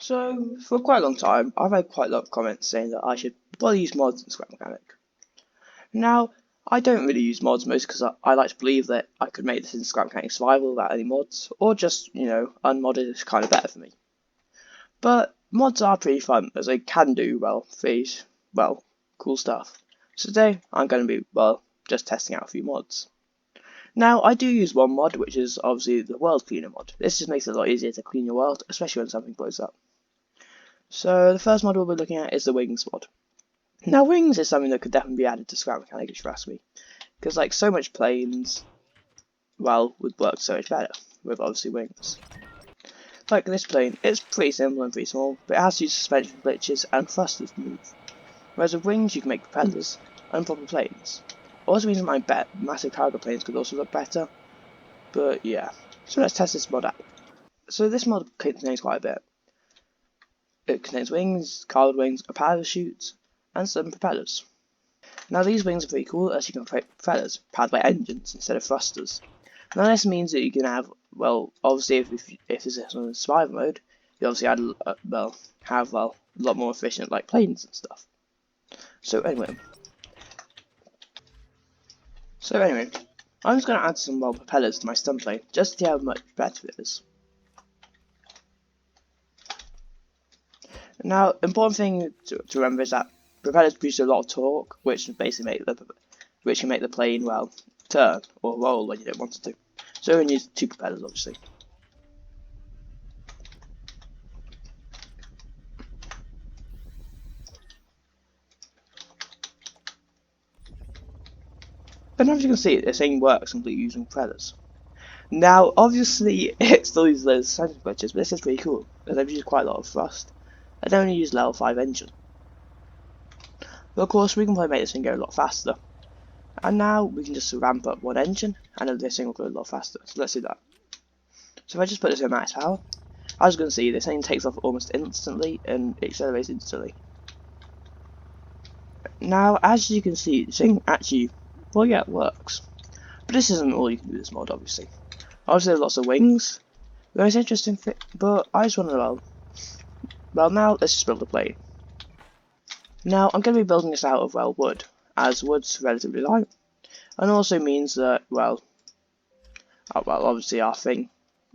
So, for quite a long time, I've had quite a lot of comments saying that I should probably use mods in Scrap Mechanic. Now, I don't really use mods mostly because I like to believe that I could make this in Scrap Mechanic Survival without any mods, or just, unmodded is kind of better for me. But mods are pretty fun, as they can do, cool stuff. So today, I'm going to be, just testing out a few mods. Now, I do use one mod, which is obviously the World Cleaner mod. This just makes it a lot easier to clean your world, especially when something blows up. So the first mod we'll be looking at is the Wings mod. Now Wings is something that could definitely be added to Scrap Mechanic if you ask me. Because like so much planes, would work so much better with obviously wings. Like this plane, it's pretty simple and pretty small, but it has to use suspension glitches and thrusters to move. Whereas with wings you can make propellers and proper planes. Also means my massive cargo planes could also look better. But yeah. So let's test this mod out. So this mod contains quite a bit. It contains wings, carved wings, a parachute, and some propellers. Now these wings are pretty cool as you can create propellers powered by engines instead of thrusters. Now this means that you can have, obviously if this is on survival mode, you obviously have a lot more efficient like planes and stuff. So anyway, I'm just going to add some propellers to my stun plane just to see how much better it is. Now, important thing to remember is that propellers produce a lot of torque, which basically can make the plane turn or roll when you don't want it to. So we're going to use two propellers, obviously. But now as you can see, this thing works completely using propellers. Now, obviously, it still uses those suspension glitches, but this is pretty cool because I've used quite a lot of thrust. I only use level 5 engine. But of course, we can probably make this thing go a lot faster. And now we can just ramp up one engine, and then this thing will go a lot faster. So let's do that. So if I just put this in max power, as you can see, this thing takes off almost instantly and accelerates instantly. Now, as you can see, this thing actually, it works. But this isn't all you can do with this mod, obviously. Obviously, there's lots of wings. The most interesting thing, but I just want to now let's just build a plane. Now, I'm going to be building this out of, wood, as wood's relatively light, and also means that, obviously our thing,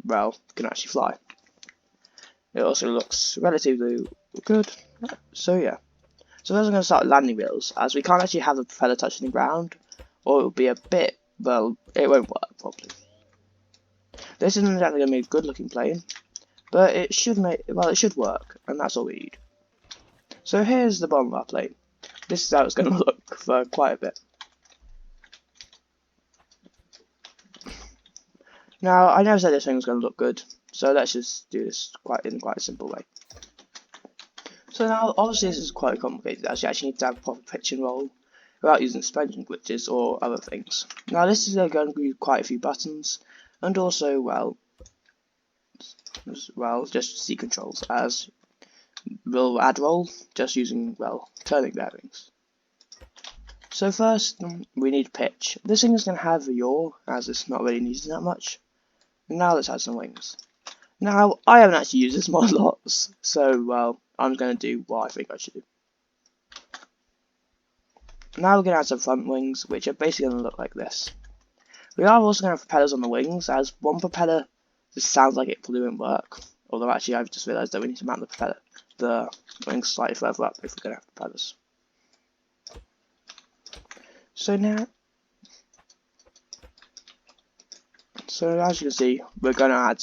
can actually fly. It also looks relatively good, so yeah. So first I'm going to start with landing wheels, as we can't actually have the propeller touching the ground, or it will be a bit, it won't work properly. This isn't exactly going to be a good looking plane, but it should work, and that's all we need. So here's the bottom of our plane. This is how it's going to look for quite a bit. Now, I never said this thing was going to look good, so let's just do this in quite a simple way. So now, obviously this is quite complicated, as you actually need to have a proper pitch and roll without using suspension glitches or other things. Now this is going to be quite a few buttons, and also, just C controls, as we'll add roll just using, turning bearings. So first, we need pitch. This thing is going to have a yaw, as it's not really needed that much. Now let's add some wings. Now, I haven't actually used this mod lots, so, I'm going to do what I think I should do. Now we're going to add some front wings, which are basically going to look like this. We are also going to have propellers on the wings, as one propeller just sounds like it probably won't work. Although actually I've just realised that we need to mount the wings slightly further up if we're going to have propellers. So as you can see, we're going to add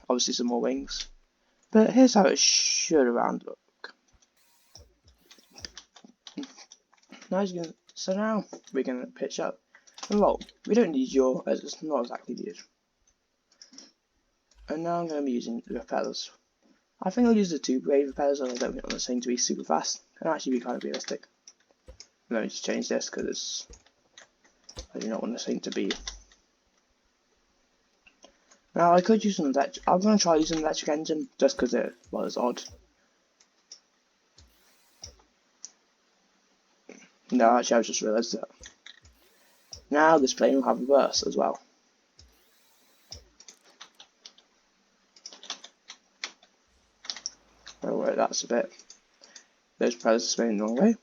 obviously some more wings. But here's how it should around look. Now we're going to pitch up and roll. We don't need yaw, as it's not exactly needed. And now I'm going to be using the propellers. I think I'll use the two brave propellers, as I don't want this thing to be super fast and actually be kind of realistic. Let me just change this because I do not want this thing to be. Now I could use an electric. I'm going to try using an electric engine just because it's odd. No, actually I just realised that. Now this plane will have reverse as well. Oh wait, that's a bit. Those propellers are spinning the wrong way.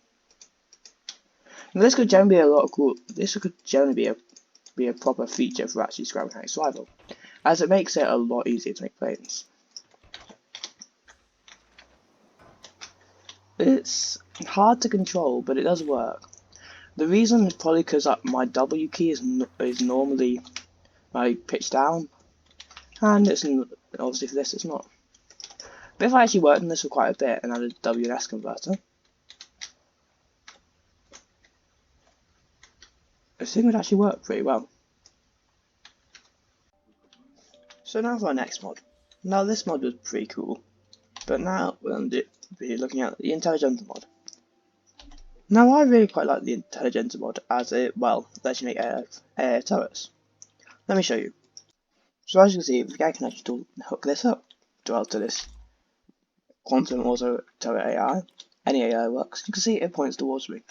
Now, this could generally be a lot of cool. This could generally be a proper feature for actually scrap mechanic survival, as it makes it a lot easier to make planes. It's hard to control, but it does work. The reason is probably because my W key is normally my pitch down, and it's obviously for this it's not. But if I actually worked on this for quite a bit and had a W and S converter, this thing would actually work pretty well. So now for our next mod. Now this mod was pretty cool, but now we're going to be looking at the intelligenta mod. Now I really quite like the intelligenta mod as it, well, lets you make air turrets. Let me show you. So as you can see, the guy can actually hook this up to this quantum auto turret AI. Any AI works. You can see it points towards me.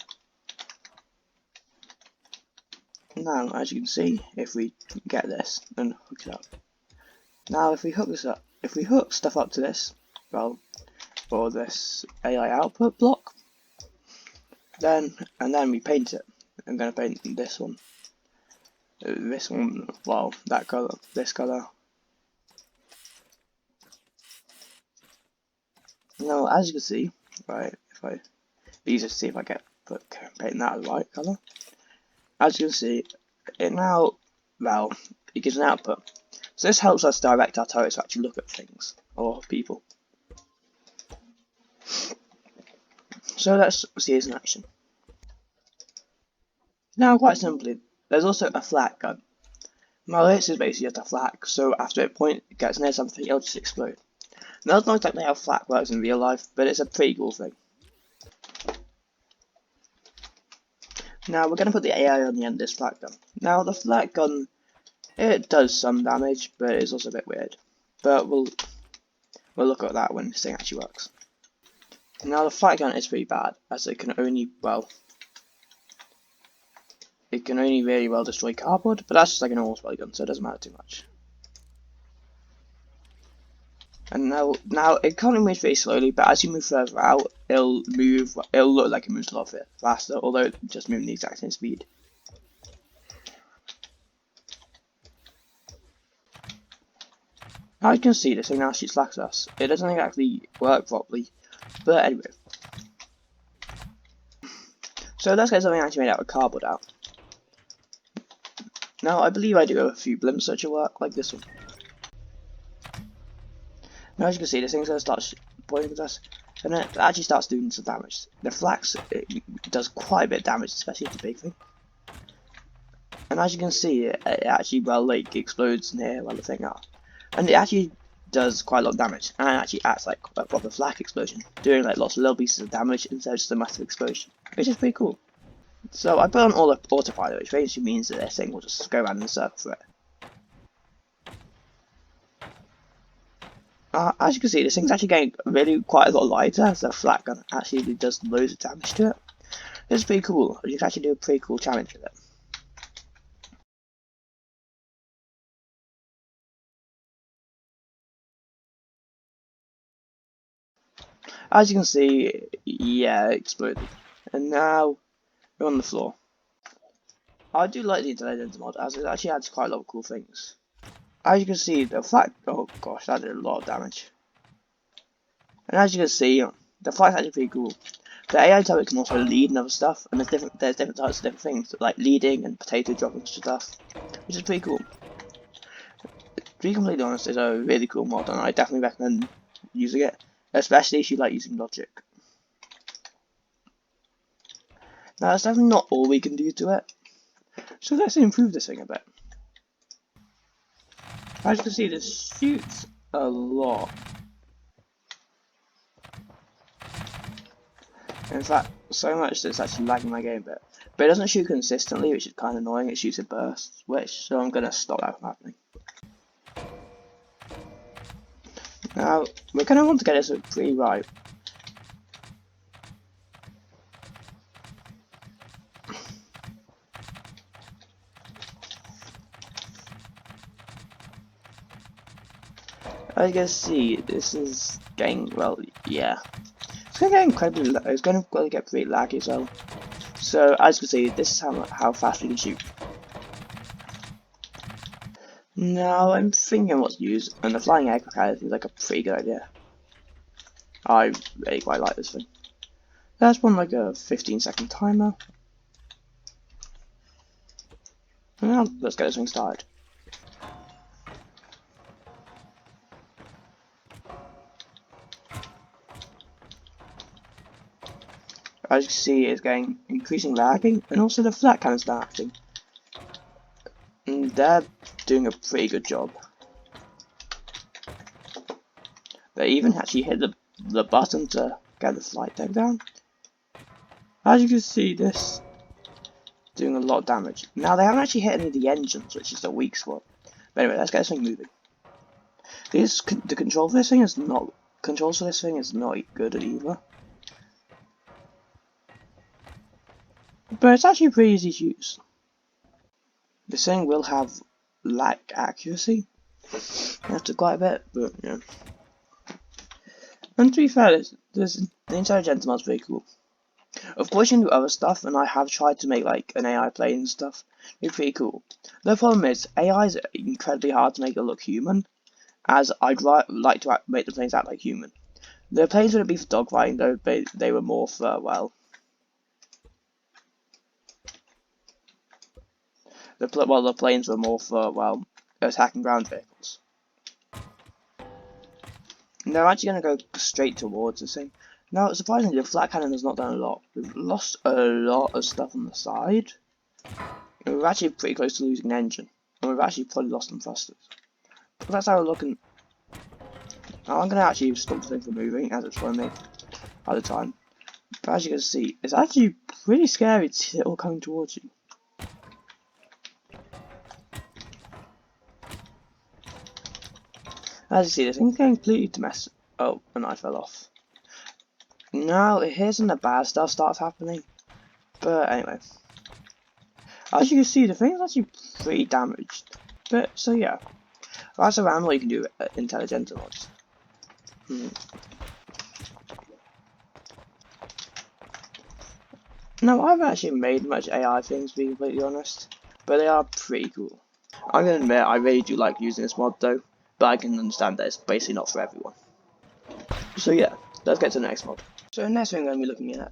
Now, as you can see, if we get this and hook it up. Now, if we hook this up, if we hook stuff up to this, well, for this AI output block, then we paint it. I'm going to paint this one, well, that color, this color. Now, as you can see, right, if I easier to see if I paint that the right color. As you can see, it now, well, it gives an output. So this helps us direct our turrets to actually look at things or people. So let's see this in action. Now, quite simply, there's also a flak gun. Now this is basically just a flak, so after it gets near something, it'll just explode. Now that's not exactly how flak works in real life, but it's a pretty cool thing. Now we're going to put the AI on the end of this flak gun. Now the flak gun, it does some damage, but it's also a bit weird. But we'll look at that when this thing actually works. Now the flak gun is pretty bad, as it can only, well, it can only really well destroy cardboard, but that's just like a normal spray gun, so it doesn't matter too much. And now it currently moves very slowly, but as you move further out, it'll look like it moves a lot faster, although it's just moving the exact same speed. Now you can see this thing now shoots flak at us. It doesn't exactly work properly, but anyway. So let's get something actually made out of cardboard out. Now I believe I do have a few blimps that should work, like this one. Now as you can see, this thing's going to start pointing at us, and then it actually starts doing some damage. The flax, it does quite a bit of damage, especially if it's a big thing. And as you can see, it actually, well, like, explodes near where the thing are. And it actually does quite a lot of damage, and it actually acts like a proper flak explosion, doing like lots of little pieces of damage instead of just a massive explosion, which is pretty cool. So I put on all the autopilot, which basically means that this thing will just go around in a circle for it. As you can see, this thing's actually getting really quite a lot lighter as the flak gun actually does loads of damage to it. This is pretty cool. You can actually do a pretty cool challenge with it. As you can see, yeah, it exploded. And now we're on the floor. I do like the intelligenta mod as it actually adds quite a lot of cool things. As you can see, the flak, oh gosh, that did a lot of damage. And as you can see, the flak's actually pretty cool. The AI turret can also lead and other stuff, and there's different types of different things, like leading and potato dropping stuff, which is pretty cool. To be completely honest, it's a really cool mod, and I definitely recommend using it, especially if you like using logic. Now, that's definitely not all we can do to it, so let's improve this thing a bit. As you can see, this shoots a lot. In fact, so much that it's actually lagging my game a bit. But it doesn't shoot consistently, which is kind of annoying. It shoots in bursts, so I'm going to stop that from happening. Now, we're going to want to get this pretty right. As you can see, this is getting, well, yeah. It's going to get incredibly, it's going to get pretty laggy as well. So, as you can see, this is how fast we can shoot. Now, I'm thinking what to use, and the flying aircraft carrier seems like a pretty good idea. I really quite like this thing. Let's run like a 15-second timer. Now, let's get this thing started. As you can see, it's getting increasing lagging, and also the flat cannons are acting. And they're doing a pretty good job. They even actually hit the button to get the flight deck down. As you can see, this doing a lot of damage. Now, they haven't actually hit any of the engines, which is the weak spot. But anyway, let's get this thing moving. The controls for this thing is not good either. But it's actually pretty easy to use. This thing will have lag accuracy after quite a bit, but yeah. And to be fair, the intelligenta mod's pretty cool. Of course, you can do other stuff, and I have tried to make like an AI plane and stuff. It's pretty cool. The problem is, AI is incredibly hard to make it look human, as I'd like to make the planes act like human. The planes wouldn't be for dogfighting though, they were more for, well, the planes were more for, well, attacking ground vehicles. And they're actually going to go straight towards this thing. Now, surprisingly, the flat cannon has not done a lot. We've lost a lot of stuff on the side. And we're actually pretty close to losing an engine. And we've actually probably lost some thrusters. But that's how we're looking. Now, I'm going to actually stop the thing from moving, as it's throwing me at the time. But as you can see, it's actually pretty scary to see it all coming towards you. As you see, this thing's getting completely domestic. Oh, and I fell off. Now, here's when the bad stuff starts happening. But anyway. As you can see, the thing's actually pretty damaged. But, so yeah. That's around what you can do with intelligenta mods. Now, I haven't actually made much AI things, to be completely honest. But they are pretty cool. I'm going to admit, I really do like using this mod though. But I can understand that it's basically not for everyone. So yeah, let's get to the next mod. So the next thing I'm going to be looking at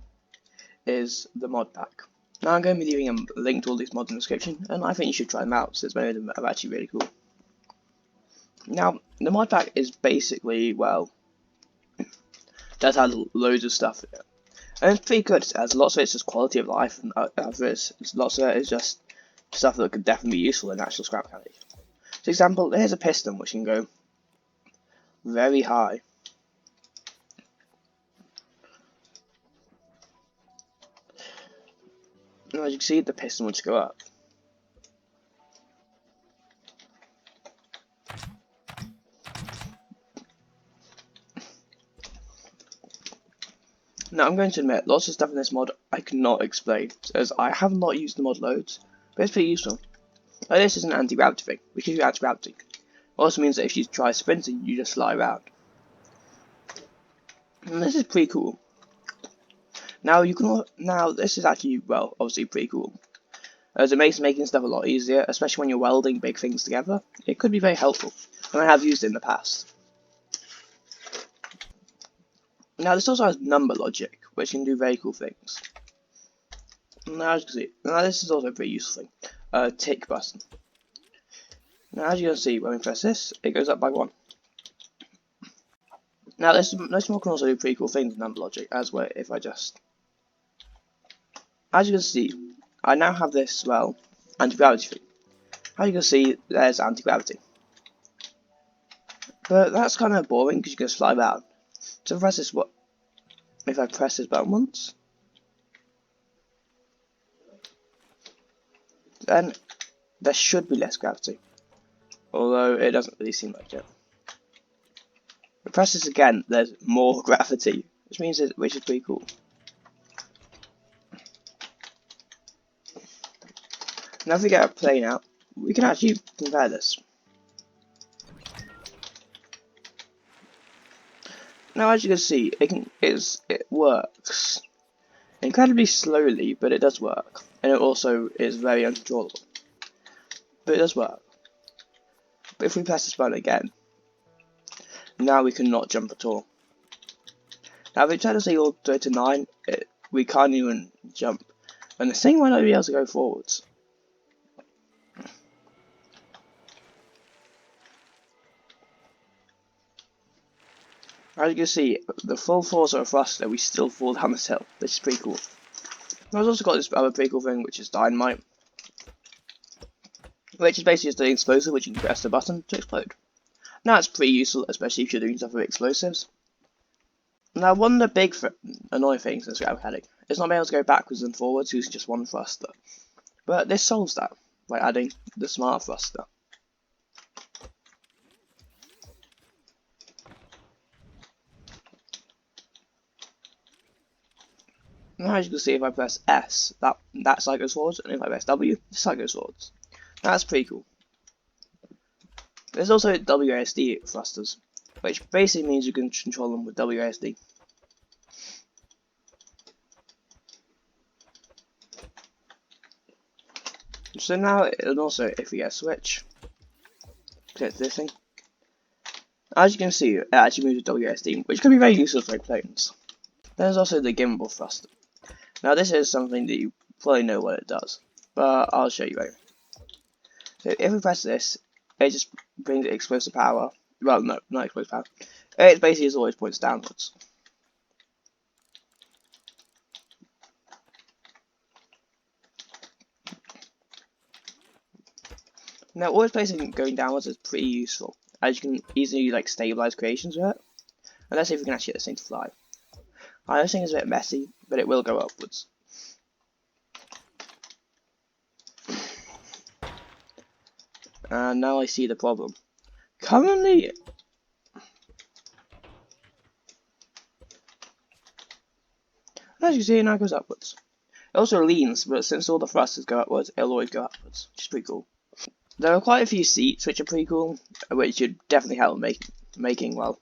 is the mod pack. Now I'm going to be leaving a link to all these mods in the description, and I think you should try them out since many of them are actually really cool. Now, the mod pack is basically, well, does have loads of stuff in it. And it's pretty good, as lots of it's just quality of life, and lots of it is just stuff that could definitely be useful in actual scrap candy. For example, here's a piston which can go very high. Now, as you can see, the piston would go up. Now, I'm going to admit, lots of stuff in this mod I cannot explain, as I have not used the mod loads, but it's pretty useful. Like this is an anti-gravity thing, which gives you anti-gravity. It also means that if you try sprinting, you just fly around. And this is pretty cool. Now, this is actually, well, obviously pretty cool, as it makes making stuff a lot easier, especially when you're welding big things together. It could be very helpful, and I have used it in the past. Now, this also has number logic, which can do very cool things. Now, as you can see, this is also a pretty useful thing. Tick button. Now, as you can see, when we press this, it goes up by 1. Now, this mod can also do pretty cool things with number logic, as well, if I just... As you can see, I now have this, well, anti-gravity thing. As you can see, there's anti-gravity. But that's kind of boring, because you can just fly around. So if I press this button once, then there should be less gravity, although it doesn't really seem like it. If I press this again, there's more gravity, which is pretty cool. Now if we get a plane out, we can actually compare this. Now, as you can see, it works incredibly slowly, but it does work, and it also is very uncontrollable. But it does work. But if we press this button again, now we cannot jump at all. Now, if we try to say all the way to 9, we can't even jump, and the thing might not be able to go forwards. As you can see, the full force of a thruster, we still fall down this hill, which is pretty cool. I've also got this other pretty cool thing, which is dynamite, which is basically just an explosive which you can press the button to explode. Now it's pretty useful, especially if you're doing stuff with explosives. Now one of the big annoying things in scrap mechanic is not being able to go backwards and forwards using just one thruster. But this solves that by adding the smart thruster. Now as you can see, if I press S, that side goes forwards, and if I press W, this side goes forwards. That's pretty cool. There's also WASD thrusters, which basically means you can control them with WASD. So now, and also if we get a switch, click this thing, as you can see, it actually moves with WASD, which can be very useful for planes. There's also the gimbal thruster. Now this is something that you probably know what it does, but I'll show you anyway. So if we press this, it just brings explosive power. Well, no, not explosive power. It basically is always points downwards. Now, always placing going downwards is pretty useful, as you can easily stabilize creations with it. And let's see if we can actually get this thing to fly. I know this thing is a bit messy, but it will go upwards. And now I see the problem. Currently, as you can see, it now goes upwards. It also leans, but since all the thrusters go upwards, it'll always go upwards, which is pretty cool. There are quite a few seats which are pretty cool, which should definitely help making well,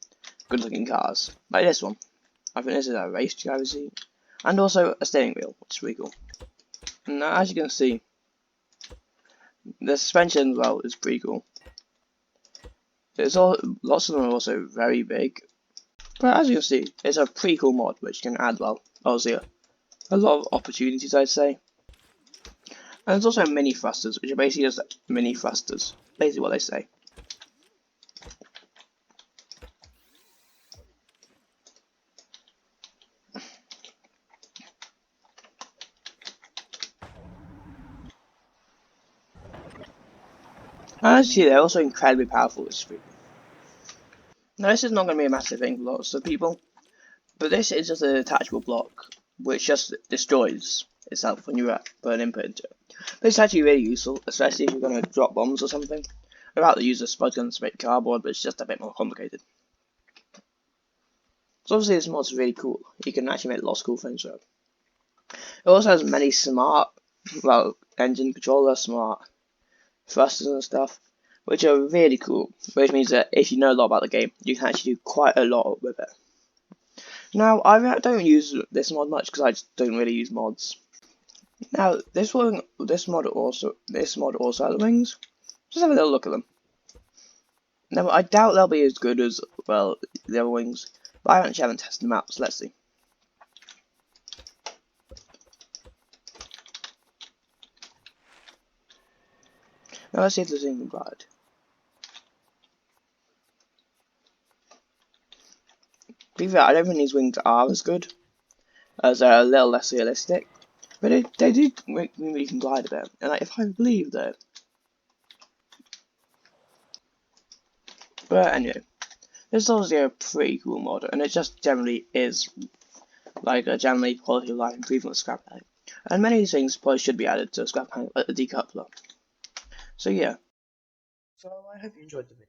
good looking cars. Like this one. I think this is a race driver seat. And also a steering wheel, which is pretty cool. Now, as you can see, the suspension as well is pretty cool. Lots of them are also very big. But as you can see, it's a pretty cool mod which can add, well, obviously a lot of opportunities, I'd say. And there's also mini thrusters, which are basically just mini thrusters. Basically what they say. And as you see, they're also incredibly powerful, which is pretty cool. Now this is not going to be a massive thing for lots of people, but this is just a detachable block, which just destroys itself when you put an input into it. But it's actually really useful, especially if you're going to drop bombs or something, without the use of spud guns to make cardboard, but it's just a bit more complicated. So obviously this mod's really cool. You can actually make lots of cool things with it. It also has many smart, well, engine controller, smart thrusters and stuff, which are really cool, which means that if you know a lot about the game, you can actually do quite a lot with it. Now, I don't use this mod much because I just don't really use mods. Now, this mod also has wings. Just have a little look at them. Now, I doubt they'll be as good as, well, the other wings, but I actually haven't tested them out, so let's see. Now, let's see if there's anything bad. To be fair, I don't think these wings are as good, as they're a little less realistic, but they do make me can glide a bit, and if I believe that. But anyway, this is obviously a pretty cool mod, and it just generally is like a generally quality of life improvement with scrap mechanic. And many of these things probably should be added to scrap mechanic, like the decoupler. So yeah. So I hope you enjoyed the video.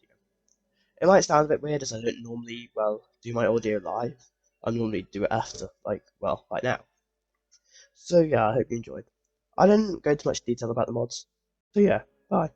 It might sound a bit weird as I don't normally, well, do my audio live. I normally do it after, like now. So yeah, I hope you enjoyed. I didn't go into much detail about the mods. So yeah, bye.